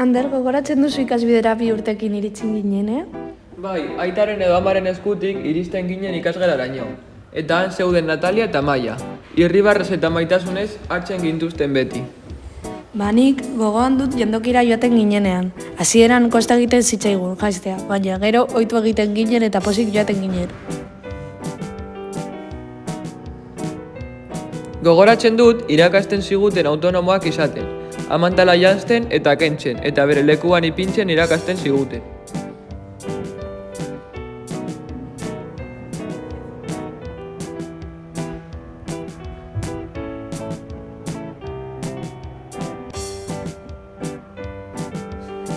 Ander, gogoratzen duzu ikasbidera 2 urtekin iritsin ginen, Bai, aitaren edo amaren eskutik iristen ginen ikasgelaraino. Eta han zeuden Natalia eta Maia. Irribarrez eta maitasunez hartzen gintuzten beti. Nik gogoan dut jendokira joaten ginenean. Hasieran kosta egiten zitzaigun jaistea, baina gero ohitu egiten ginen eta pozik joaten ginen. Gogoratzen dut irakasten ziguten autonomoak izaten. Amantala janzten eta kentzen, eta bere lekuan ipintzen irakasten ziguten.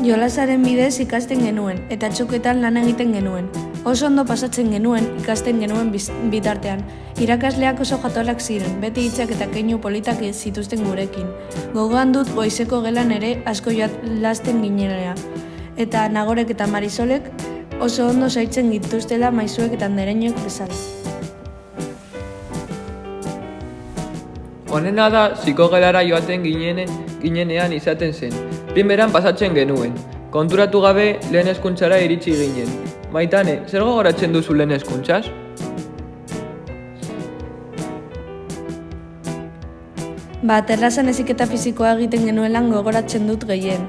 Jolasaren bidez ikasten genuen, eta txoketan lan egiten genuen. Oso ondo pasatzen genuen ikasten genuen bitartean. Irakasleak oso jatolak ziren, beti hitzak eta keinu politak zituzten gurekin. Gogoan dut goizeko gelan ere asko jolasten ginenera. Eta Nagorek eta Marisolek oso ondo zaitzen gituztela Maisuek eta Andereñoek bezala. Honena da, psikogelara joaten ginenean izaten zen. Primeran pasatzen genuen. Konturatu gabe lehen hezkuntzara iritsi ginen. Maitane, zer gogoratzen duzu lehen hezkuntzaz? Terrazan heziketa fisikoa egiten genuelan gogoratzen dut gehien.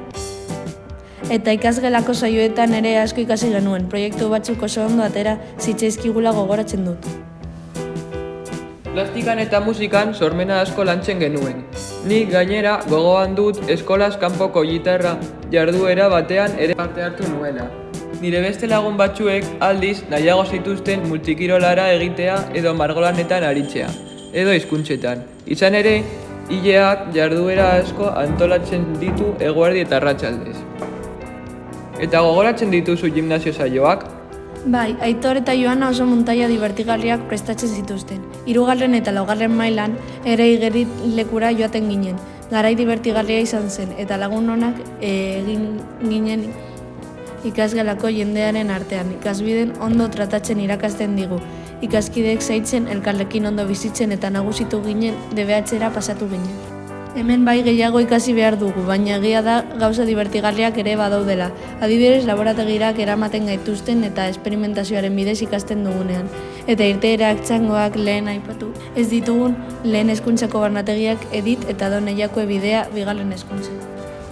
Eta ikasgelako saioetan ere asko ikasi genuen, proiektu batzuk oso ondo atera zitzaizkigula gogoratzen dut. Plastikan eta musikan sormena asko lantzen genuen. Nik gainera gogoan dut eskolaz kanpoko gitarra jarduera batean ere parte hartu nuela. Nire beste lagun batzuek aldiz nahiago zituzten multikirolara egitea edo margolanetan aritzea, edo hizkuntzetan. Izan ere, hileak jarduera asko antolatzen ditu eguerdi eta arratsaldez. Eta gogoratzen dituzu gimnasio saioak? Bai, Aitor eta Joana oso muntaia divertigarriak prestatzen zituzten. 3. eta 4. mailan ere igerilekura joaten ginen. Garai divertigarria izan zen, eta lagun onak egin ginen ikasgelako jendearen artean. Ikasbiden ondo tratatzen irakasten digu. Ikaskideek zaitzen elkarrekin ondo bizitzen eta nagusitu ginen DBH-era pasatu ginen. Hemen bai gehiago ikasi behar dugu, baina egia da gauza divertigarriak ere badaudela. Adibidez, laborategirak eramaten gaituzten eta esperimentazioaren bidez ikasten dugunean. Eta irteerak txangoak lehen aipatu. Ez ditugun lehen hezkuntzako barnategiak Edit eta Doneiakue bidea 2. hezkuntzan.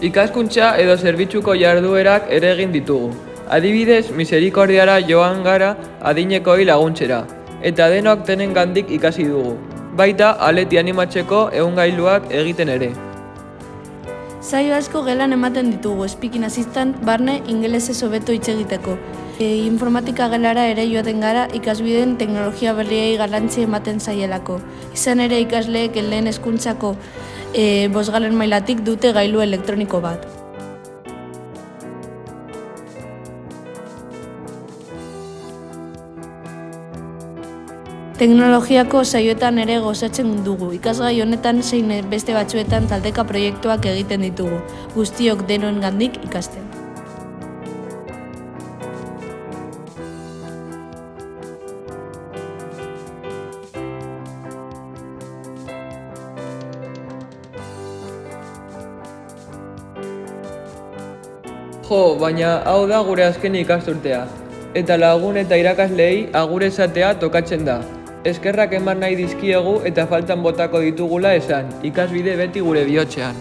Ikaskuntza edo zerbitzuko jarduerak ere egin ditugu. Adibidez, miserikordiara joan gara adinekoi laguntzera. Eta denok denengandik ikasi dugu. Baita aleti animatzeko ehungailuak egiten ere. Saio asko gelan ematen ditugu, speaking assistant, barne ingelesez hobeto hitz egiteko. Informatika gelara ere joaten gara ikasbideen teknologia berriei garrantzi ematen zaielako. Izan ere ikasleek lehen hezkuntzako 5. mailatik dute gailu elektroniko bat. Teknologiako saioetan ere gozatzen dugu. Ikasgai honetan zein beste batzuetan taldeka proiektuak egiten ditugu. Guztiok denongandik ikasten. Jo, baina hau da gure azken ikasturtea. Eta lagun eta irakasleei agur esatea tokatzen da. Eskerrak eman nahi dizkiegu eta faltan botako ditugula esan, ikasbide beti gure bihotzean.